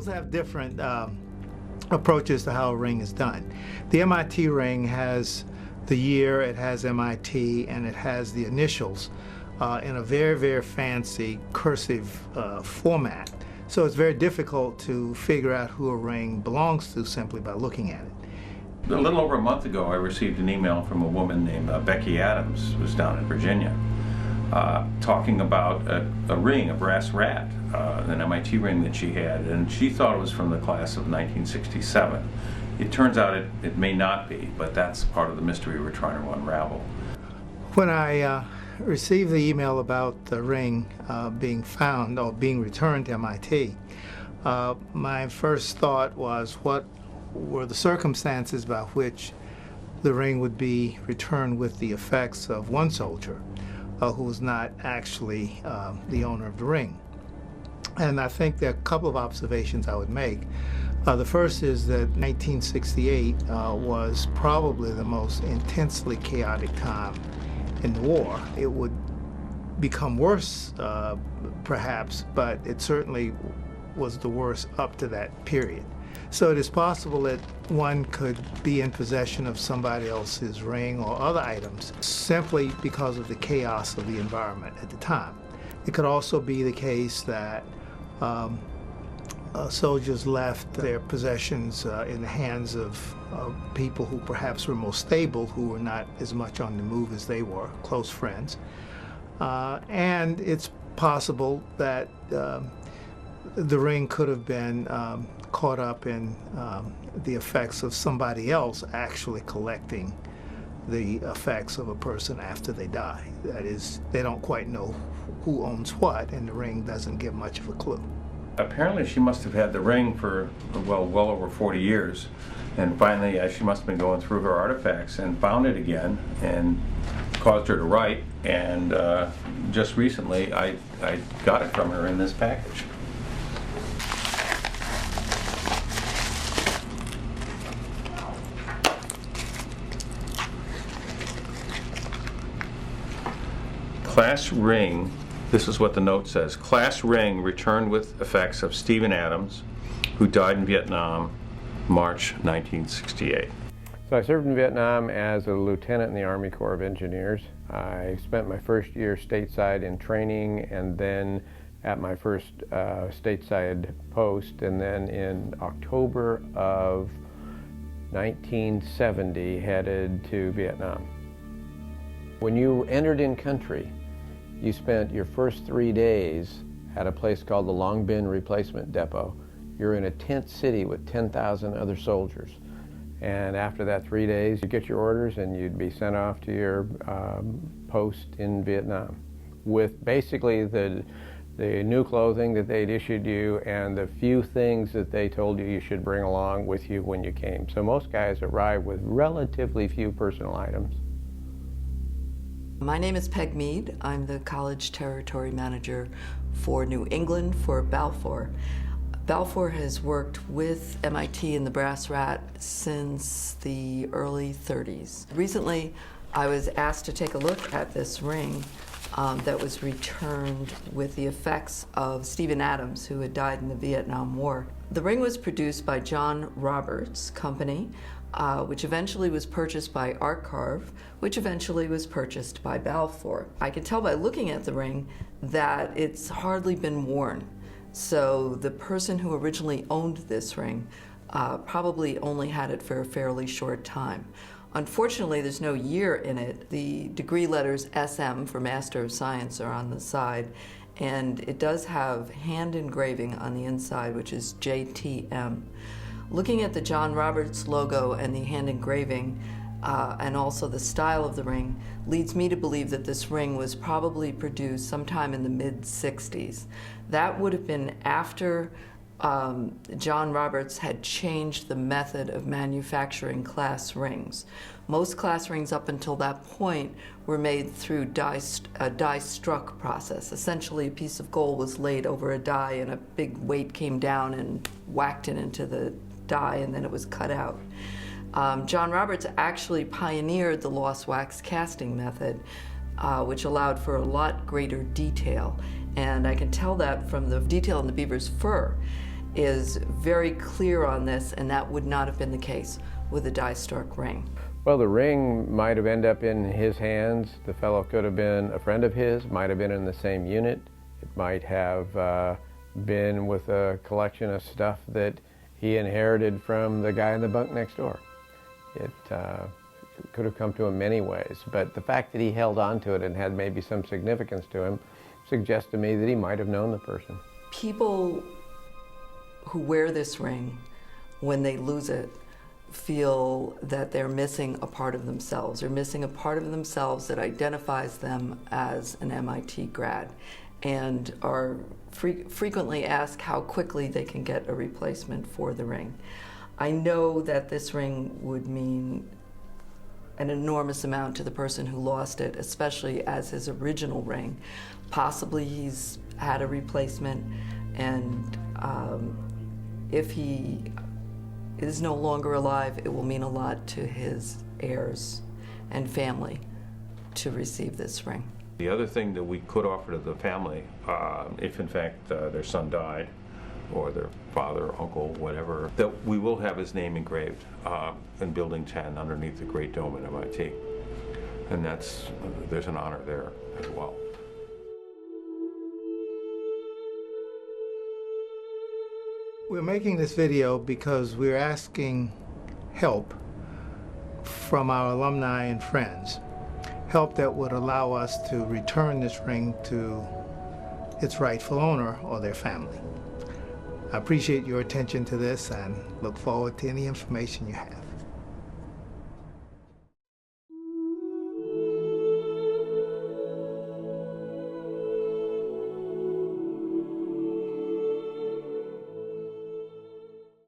Schools have different approaches to how a ring is done. The MIT ring has the year, it has MIT, and it has the initials in a very, very fancy cursive format. So it's very difficult to figure out who a ring belongs to simply by looking at it. A little over a month ago, I received an email from a woman named Becky Adams, who's down in Virginia, talking about a ring, a brass rat, an MIT ring that she had, and she thought it was from the class of 1967. It turns out it may not be, but that's part of the mystery we're trying to unravel. When I received the email about the ring being found or being returned to MIT, my first thought was, what were the circumstances by which the ring would be returned with the effects of one soldier who was not actually the owner of the ring. And I think there are a couple of observations I would make. The first is that 1968 was probably the most intensely chaotic time in the war. It would become worse, perhaps, but it certainly was the worst up to that period. So it is possible that one could be in possession of somebody else's ring or other items simply because of the chaos of the environment at the time. It could also be the case that soldiers left their possessions in the hands of people who perhaps were more stable, who were not as much on the move as they were, close friends. And it's possible that the ring could have been caught up in the effects of somebody else actually collecting the effects of a person after they die. That is, they don't quite know who owns what, and the ring doesn't give much of a clue. Apparently she must have had the ring for, well over 40 years, and finally she must have been going through her artifacts and found it again and caused her to write, and just recently I got it from her in this package. Class ring, this is what the note says. Class ring returned with effects of Stephen Adams, who died in Vietnam, March 1968. So I served in Vietnam as a lieutenant in the Army Corps of Engineers. I spent my first year stateside in training, and then at my first stateside post, and then in October of 1970 headed to Vietnam. When you entered in country, you spent your first 3 days at a place called the Long Binh Replacement Depot. You're in a tent city with 10,000 other soldiers. And after that 3 days, you get your orders and you'd be sent off to your post in Vietnam with basically the new clothing that they'd issued you and the few things that they told you you should bring along with you when you came. So most guys arrive with relatively few personal items. My name is Peg Mead. I'm the College Territory Manager for New England for Balfour. Balfour has worked with MIT and the Brass Rat since the early 30s. Recently, I was asked to take a look at this ring that was returned with the effects of Stephen Adams, who had died in the Vietnam War. The ring was produced by John Roberts' company, which eventually was purchased by Art Carve, which eventually was purchased by Balfour. I can tell by looking at the ring that it's hardly been worn. So the person who originally owned this ring probably only had it for a fairly short time. Unfortunately, there's no year in it. The degree letters SM for Master of Science are on the side, and it does have hand engraving on the inside, which is J.T.M. Looking at the John Roberts logo and the hand engraving, and also the style of the ring, leads me to believe that this ring was probably produced sometime in the mid-60s. That would have been after John Roberts had changed the method of manufacturing class rings. Most class rings up until that point were made through a die-struck process. Essentially, a piece of gold was laid over a die and a big weight came down and whacked it into the die, and then it was cut out. John Roberts actually pioneered the lost wax casting method, which allowed for a lot greater detail. And I can tell that from the detail in the beaver's fur. is very clear on this, and that would not have been the case with a die-struck ring. Well, the ring might have ended up in his hands. The fellow could have been a friend of his, might have been in the same unit. It might have been with a collection of stuff that he inherited from the guy in the bunk next door. It could have come to him many ways, but the fact that he held on to it and had maybe some significance to him suggests to me that he might have known the person. People who wear this ring, when they lose it, feel that they're missing a part of themselves. They're missing a part of themselves that identifies them as an MIT grad, and are frequently asked how quickly they can get a replacement for the ring. I know that this ring would mean an enormous amount to the person who lost it, especially as his original ring. Possibly he's had a replacement, and if he is no longer alive, it will mean a lot to his heirs and family to receive this ring. The other thing that we could offer to the family, if in fact their son died, or their father, uncle, whatever, that we will have his name engraved in Building 10 underneath the Great Dome at MIT. And there's an honor there as well. We're making this video because we're asking help from our alumni and friends, help that would allow us to return this ring to its rightful owner or their family. I appreciate your attention to this and look forward to any information you have.